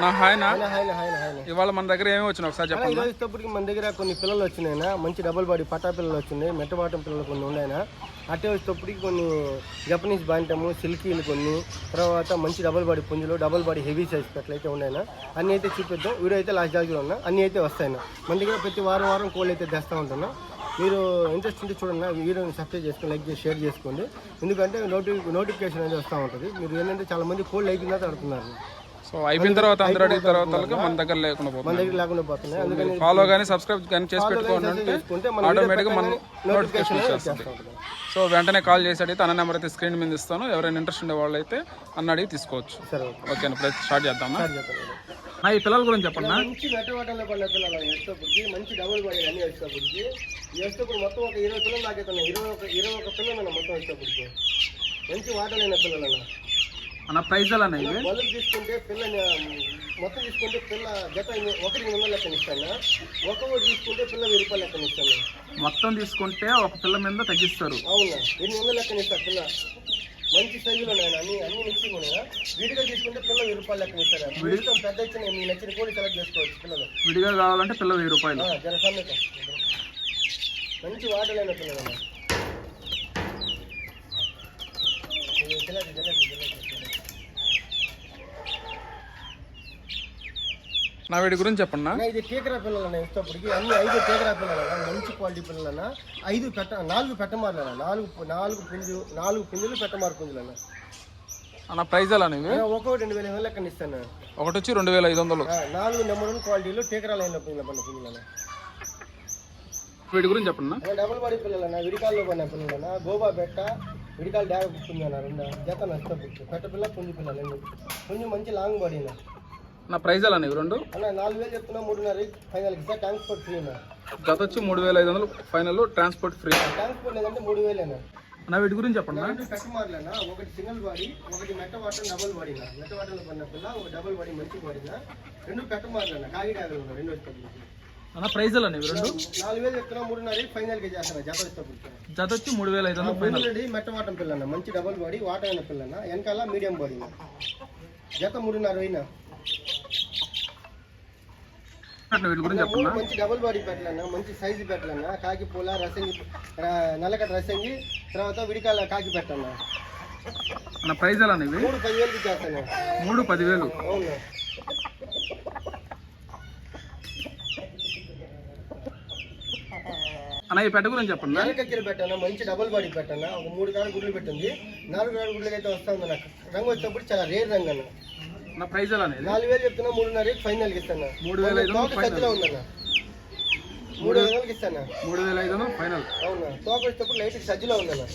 నా హాయ్నా ఇవాళ మన దగ్గర ఏమేమి వచ్చినాయి ఒకసారి చెప్పండి. ఇప్పటికి మన దగ్గర కొన్ని పిల్లలు వచ్చినాయినా, మంచి డబుల్ బాడీ పట్టా పిల్లలు వచ్చినాయి, మెట్టబాటం పిల్లలు కొన్ని ఉన్నాయినా. అట్టే వచ్చేటప్పటికి కొన్ని జపనీస్ బాంటము, సిల్కీలు కొన్ని, తర్వాత మంచి డబుల్ బాడీ పుంజులు, డబుల్ బాడీ హెవీ సైజ్ పెట్టలు ఉన్నాయినా. అన్నీ అయితే చూపిద్దాం. వీడియో అయితే లాస్ట్ దాకా ఉన్నా, అన్నీ అయితే వస్తాయినా. మన దగ్గర ప్రతి వారం కోళ్ళు అయితే తెస్తూ ఉంటున్నా. మీరు ఇంట్రెస్ట్ ఉంటే చూడండి, వీడియోని సబ్స్క్రైబ్ చేసుకొని లైక్ చేసి షేర్ చేసుకోండి. ఎందుకంటే నోటిఫికేషన్ అనేది వస్తూ ఉంటుంది. మీరు ఏంటంటే చాలా మంది కోళ్ళు అయిపోయిన తర్వాత అడుగుతున్నారు. సో అయిపోయిన తర్వాత అందరూ అడిగిన తర్వాత మన దగ్గర లేకుండా పోతున్నాయి. అందుకని ఫాలో కానీ సబ్స్క్రైబ్ కానీ చేసి పెట్టుకోండి, ఆటోమేటిక్గా మన నోటిఫికేషన్ వచ్చేస్తుంది. సో వెంటనే కాల్ చేసి అడిగితే అన్న నెంబర్ అయితే స్క్రీన్ మీద ఇస్తాను. ఎవరైనా ఇంట్రెస్ట్ ఉండే వాళ్ళు అయితే అన్న అడిగి తీసుకోవచ్చు. ఓకే అన్న, స్టార్ట్ చేద్దామా? ఈ పిల్లల గురించి చెప్పండి. మంచి మెట్టవాటంలో పడిన పిల్లలు వేసేటప్పటికి మంచి డబుల్ బాడీ అన్ని వేసేటప్పటికి వేసేటప్పుడు మొత్తం ఒక 20 పిల్లలు నాకైతున్నాయి. 21 పిల్లలు మొత్తం వేసేటప్పటికి మంచి వాటలైన పిల్లలు అన్న. ప్రైజ్ ఎలా బల్బ్ తీసుకుంటే పిల్ల మొత్తం తీసుకుంటే పిల్ల జత 1,800 లెక్కన ఇస్తాను. ఒక్కొక్కటి తీసుకుంటే పిల్ల 1000 రూపాయలు లెక్కన ఇస్తాను. మొత్తం తీసుకుంటే ఒక పిల్ల మీద తగ్గిస్తారు. అవునా, 800 లెక్కన ఇస్తారు. పిల్ల మంచి సైజులో ఉన్నాయన, అన్ని మిక్సింగ్ ఉన్నాయా. విడిగా తీసుకుంటే పిల్ల 1000 రూపాయలు లెక్కన ఇస్తారు. విడిగా పెద్ద ఇచ్చిన మీకు నచ్చిన కోడి సెలెక్ట్ చేసుకోవచ్చు. పిల్లలు విడిగా కావాలంటే పిల్ల 1000 రూపాయలు. జనసమ్మతం మంచి వాటలైన పిల్లలు. నా వీడి గురించి చెప్పండి. ఇది టేకరా పిల్లలు ఇష్టప్పటికి అన్ని 5 టేకరా పిల్లలు, మంచి క్వాలిటీ పిల్లలన్నా. 4 పెట్టమారులన్నా, 4 పుంజులు పెట్టమారు పుంజులన్నా. అన్న ప్రైజ్ ఎలా? ఒక్కొక్కటి 2,500 లెక్కన ఇస్తాను. ఒకటి వచ్చి 2,500. 4 నెంబర్ 1 క్వాలిటీలో టేకరాలు అయిన పుంజులన్నా. వీడి గురించి చెప్పండి. డబుల్ బాడీ పిల్లలన్నా, విడికాల్లో పడిన పిల్లలన్నా, గోబా బెట్ట విడికాలు డ్యాగ్ పుంజన్నా. 2 జత నష్టపోవచ్చు. పెట్ట పిల్ల పుంజు పిల్లలు. పుంజు మంచి లాంగ్ బాడీనా. నా ప్రైజ్ ఎలా? ఇవి రెండు 4,000 చెప్తున్నా. 3,500 ఫైనల్ ఇస్తా. Transport free. జత వచ్చి 3,500 ఫైనల్, ట్రాన్స్పోర్ట్ ఫ్రీ. ట్రాన్స్పోర్ట్ లేదంటే 3,000. నా వీటి గురించి చెప్పండి. పెట్టమార్లన్నా, ఒకటి సింగిల్ బాడీ, ఒకటి మెట్టవాటం డబుల్ బాడీ. మెట్టవాటంలో పడిన పిల్ల, ఒక డబుల్ బాడీ మంచి బాడీనా. 2 పెట్టమార్లన్నా, కాగిడాలు 2 వచ్చి. అన్న ప్రైజ్ ఎలా? ఇవి రెండు 4,000 చెప్తున్నా. 3,500 ఫైనల్ కి చేస్తాను. జత జత వచ్చి 3,500 ఫైనల్. మెట్టవాటం పిల్లన్న, మంచి డబుల్ బాడీ వాటర్ అయిన పిల్లన్న. వెనకాల మీడియం బాడీ. జత 3,500. వీటి గురించి చెప్పండి. మంచి డబుల్ బాడీ పెట్టలన్నా, మంచి సైజు పెట్టలన్నా. కాకి పూల రసంగి, నల్లకట్ట రసంగి, తర్వాత విడికాల కాకి పెట్టన్నా. అన్న ప్రైజ్ ఎలా? 3,10,000 చేస్తాను. 3,10,000. అవునా. అన్న ఈ పెట్ట గురించి చెప్పండి. నల్లకక్కిర పెట్టాను, మంచి డబుల్ బాడీ పెట్టాను. ఒక 3 కాడ గుడ్లు పెట్టింది. 4 కాడ గుడ్లకి అయితే వస్తుంది. నాకు రంగు వచ్చేటప్పుడు చాలా రేర్ రంగు అన్న. నా ప్రైజ్ ఎలా? 4,000 చెప్తున్నా. 3,500 ఫైనల్ ఇస్తాను. 3,500 ఉందన్న. 3,500 ఇస్తాను. 3,500 ఫైనల్. అవునా. తోక వచ్చేటప్పుడు లైట్ సజ్జలో ఉందన్న.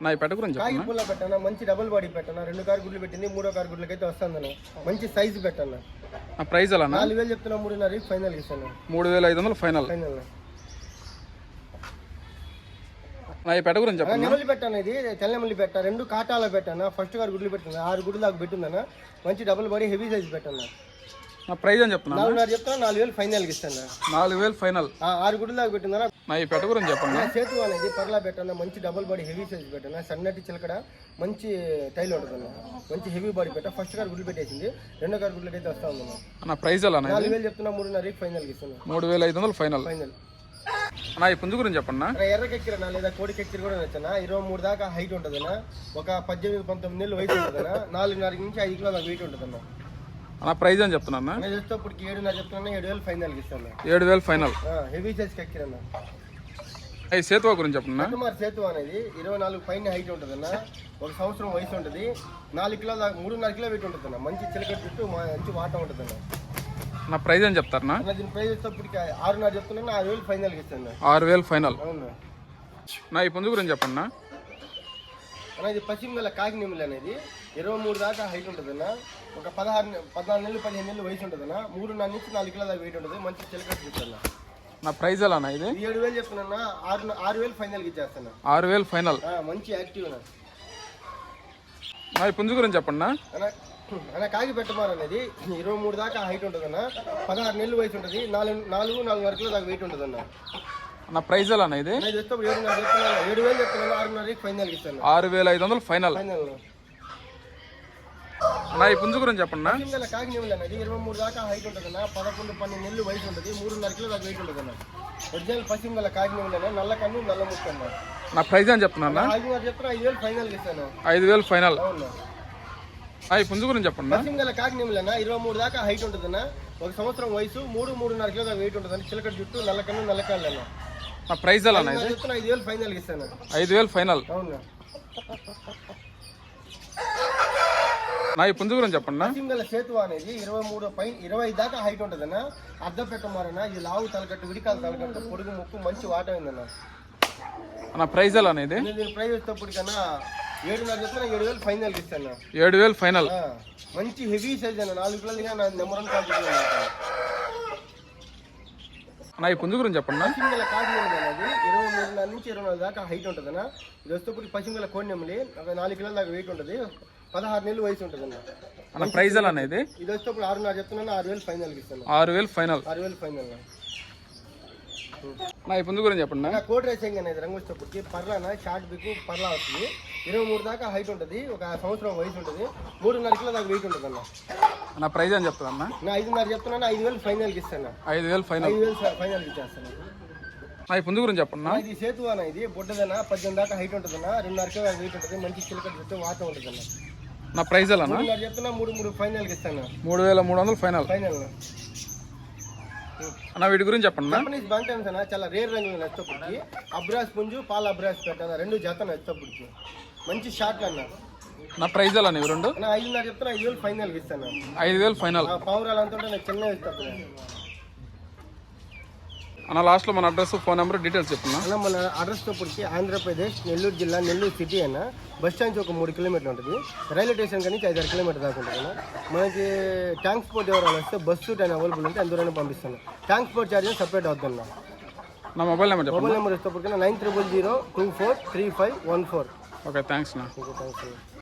నా ఈ పెట్ట గురించి కాకి పుల్ల పెట్టాను, మంచి డబుల్ బాడీ పెట్టాను. 2 కారు గుడ్లు పెట్టింది. 3వ కారు గుడ్లకి అయితే వస్తుందన్న. మంచి సైజు పెట్టాను. నా ప్రైజ్ ఎలా? 4,000 చెప్తున్నా. 3,500 ఫైనల్ ఇస్తాను. 3,500 ఫైనల్. నా ఈ పెట్ట గురించి చెప్పండి. నెమలి పెట్టాను. ఇది తెల్ల నెమలి పెట్టా. 2 కాటాల పెట్టాను. ఫస్ట్ కారు గుడ్లు పెట్టింది. 6 గుడ్లు దాకా పెట్టిందన్న. మంచి డబుల్ బాడీ హెవీ సైజ్ పెట్టాను. నా ప్రైజ్ అని చెప్తున్నా. 4,500 చెప్తాను. 4,000 ఫైనల్ ఇస్తాను. 4,000 ఫైనల్. 6 గుడ్లు దాకా పెట్టిందన్న. నా ఈ పెట్ట గురించి చెప్పండి. సేతు అనేది పర్లా పెట్టాను. మంచి డబుల్ బాడీ హెవీ సైజ్ పెట్టాను. సన్నటి చిలకడ మంచి టైల్ ఉంటుంది. మంచి హెవీ బాడీ పెట్టా. ఫస్ట్ కారు గుడ్లు పెట్టేసింది. 2వ కారు గుడ్లకి అయితే వస్తా ఉందన్న. నా ప్రైజ్ ఎలా? 4,000 చెప్తున్నా. 3,500 ఫైనల్ ఇస్తాను. 3,500 ఫైనల్. ఫైనల్. నా ఈ పుంజు గురించి చెప్పండి. ఎర్రకెక్కిరనా లేదా కోడి కెక్కిర కూడా వచ్చానా. 23 దాకా హైట్ ఉంటుందన్నా. ఒక 18-19 నెలలు వయసు ఉంటుందన్నా. 4.5 నుంచి 5 కిలోల వెయిట్ ఉంటుందన్నా. నా ప్రైజ్ అని చెప్తున్నా. నేను వచ్చేటప్పటికి 7,500 చెప్తున్నా. 7,000 ఫైనల్ ఇస్తాను. 7,000 ఫైనల్. Heavy size కెక్కిరన్నా. ఈ సేతువా గురించి చెప్పండి. కుమార్ సేతు అనేది 24 పైన హైట్ ఉంటుందన్న. 1 సంవత్సరం వయసు ఉంటుంది. 4 కిలో దాకా 3.5 కిలో వెయిట్ ఉంటుందన్న. మంచి చిలక చుట్టూ మంచి వాట ఉంటుందన్న. నా ప్రైజ్ అని చెప్తారా? దీని ప్రైజ్ వచ్చేటప్పటికి 6,500 చెప్తున్నా. 6,000 ఫైనల్ ఇస్తాను. 6,000 ఫైనల్. అవునా. నా ఈ పుంజు గురించి చెప్పండి. ఇది పశ్చిమ గల కాకి నెమలి అనేది 23 దాకా హైట్ ఉంటుందన్న. ఒక 14 నెలలు 15 నెలలు వయసు ఉంటుందన్న. 3.5 నుంచి 4 కిలో దాకా వెయిట్ ఉంటుంది. మంచి చిలక చూస్తాను. నా ప్రైజ్ ఎలా? ఇది 7,000 చెప్తున్నా. 6,000 ఫైనల్ ఇచ్చేస్తాను. 6,000 ఫైనల్. మంచి యాక్టివ్. నా ఈ పుంజు గురించి చెప్పండి. అన్న కాకి పెట్టమారు అనేది 23 దాకా హైట్ ఉంటుందన్న. 16 నెలలు వయసు ఉంటుంది. 4.5 కిలో దాకా వెయిట్ ఉంటుందన్న. నా ప్రైజ్ ఎలా? ఇది 7,000 చెప్తున్నా. 6,500 ఫైనల్ ఇస్తాను. 6,500 ఫైనల్. అన్న ఈ పుంజు గురించి చెప్పండి అన్న. పశ్చిమ గల కాకినేవులు అన్నది 23 దాకా హైట్ ఉంటుంది అన్న, 11-12 నెలలు వయసు ఉంటుంది, 3.5 కిలో దాకా వెయిట్ ఉంటుంది అన్న. ఒరిజినల్ పశ్చిమ గల కాకినేవులు అన్న, నల్ల కన్ను నల్ల ముక్క అన్న. నా ప్రైజ్ అని చెప్తున్నా అన్న. 5,000 చెప్తున్నా, 5,000 ఫైనల్ ఇస్తాను. 5,000 ఫైనల్. అవును. ఈ పుంజు గురించి చెప్పండి. పశ్చిమ గల కాకినేవులు అన్న 23 దాకా హైట్ ఉంటుంది అన్న, 1 సంవత్సరం వయసు, 3-3.5 కిలో దాకా వెయిట్ ఉంటుంది. చిలకడ జుట్టు, నల్ల కన్ను నల్ల కాళ్ళు అన్న. నా ప్రైజ్ ఎలా అన్న? చెప్తున్నా 5,000 ఫైనల్ ఇస్తాను. 5,000 ఫైనల్. అవును. నా ఈ పుంజు గురించి చెప్పండి. పశ్చిమ గల సేతు అనేది 25 దాకా హైట్ ఉంటుంది అన్న. అద్దం పెట్టమారన్న, ఇది లావు తలకట్టు, విడికాలు తలకట్టు, పొడుగు ముక్కు, మంచి వాట అయిందన్న. నా ప్రైజ్ ఎలా అనేది? దీని ప్రైజ్ వచ్చేటప్పుడు కన్నా 7,500 చెప్తున్నా, 7,000 ఫైనల్ ఇస్తాను. 7,000 ఫైనల్. మంచి హెవీ సైజ్ అన్న, 4 పిల్లలుగా నా నెంబర్ 1 క్వాలిటీ. నా ఈ పుంజు గురించి చెప్పండి. పశ్చిమ గల కాకినేవులు అనేది 23 నుంచి 24 దాకా హైట్ ఉంటుంది అన్న. ఇది వచ్చేటప్పుడు పశ్చిమ గల కోడినెమ్మలి 4 కిలోల దాకా వెయిట్ ఉంటుంది, 16 నెలలు వయసు ఉంటుంది అన్న. నా ప్రైజ్ ఎలా అనేది? ఇది వచ్చేటప్పుడు 6,500 చెప్తున్నాను, 6,000 ఫైనల్ ఇస్తాను. 6,000 ఫైనల్. 6,000 ఫైనల్. నా ఈ పుంజు గురించి చెప్పండి. నా కోట్ రేసింగ్ అనేది రంగు వచ్చేటప్పటికి పర్లాన షార్ట్ బిక్ పర్లా వస్తుంది, 23 దాకా హైట్ ఉంటుంది, 1 సంవత్సరం వయసు ఉంటుంది, 3.5 కిలో దాకా వెయిట్ ఉంటుంది అన్న. నా ప్రైజ్ అని చెప్తా అన్న. నా 5,500 చెప్తున్నాను, 5,000 ఫైనల్కి ఇస్తాను. 5,000 ఫైనల్. 5,000 ఫైనల్కి ఇచ్చేస్తాను. నా ఈ పుంజు గురించి చెప్పండి. ఇది సేతు అన్న, ఇది బొడ్డదన్న, 18 దాకా హైట్ ఉంటుంది అన్న, 2.5 కిలో దాకా వెయిట్ ఉంటుంది, మంచి చిలకడ జుట్టు, వాతం ఉంటుంది అన్న. నా ప్రైజ్ ఎలా అన్న? 3,500 చెప్తున్నా, 3 ఫైనల్కి ఇస్తాను. 3,300 ఫైనల్. ఫైనల్. అన్న వీటి గురించి చెప్పండి. జపనీస్ బాంటమ్స్ అన్న, చాలా రేర్ రంగులు నచ్చప్పటికి, అబ్రాస్ పుంజు, పాల అబ్రాస్ పెట్టాను, 2 జత నచ్చప్పటికి, మంచి షార్ట్లు అన్న. నా ప్రైజ్ ఎలా ఇవి రెండు? 5,500 చెప్తున్నా, 5,000 ఫైనల్కి ఇస్తాను. 5,000 ఫైనల్. పావురాలు అంతా నాకు చిన్న ఇస్తాను అన్న. లాస్ట్లో మన అడ్రస్, ఫోన్ నెంబర్, డీటెయిల్స్ చెప్తున్నా అన్న. మన అడ్రస్ తోపటికి ఆంధ్రప్రదేశ్ నెల్లూరు జిల్లా, నెల్లూరు సిటీ అన్న. బస్ స్టాండ్ ఒక 3 కిలోమీటర్లు ఉంటుంది, రైల్వే స్టేషన్ కానీ 5-6 కిలోమీటర్ దాకా ఉంటుంది అన్న. మనకి ట్రాన్స్పోర్ట్ ఎవరైనా వస్తే బస్సు అని అవైలబుల్ ఉంటే అందులోనే పంపిస్తాను. ట్రాన్స్పోర్ట్ ఛార్జెస్ సపరేట్ అవుతుంది. నా మొబైల్ నెంబర్ చెప్పండి. మొబైల్ నెంబర్ వచ్చేటప్పటికి 9000243514. ఓకే, థ్యాంక్స్ నా. థ్యాంక్స్.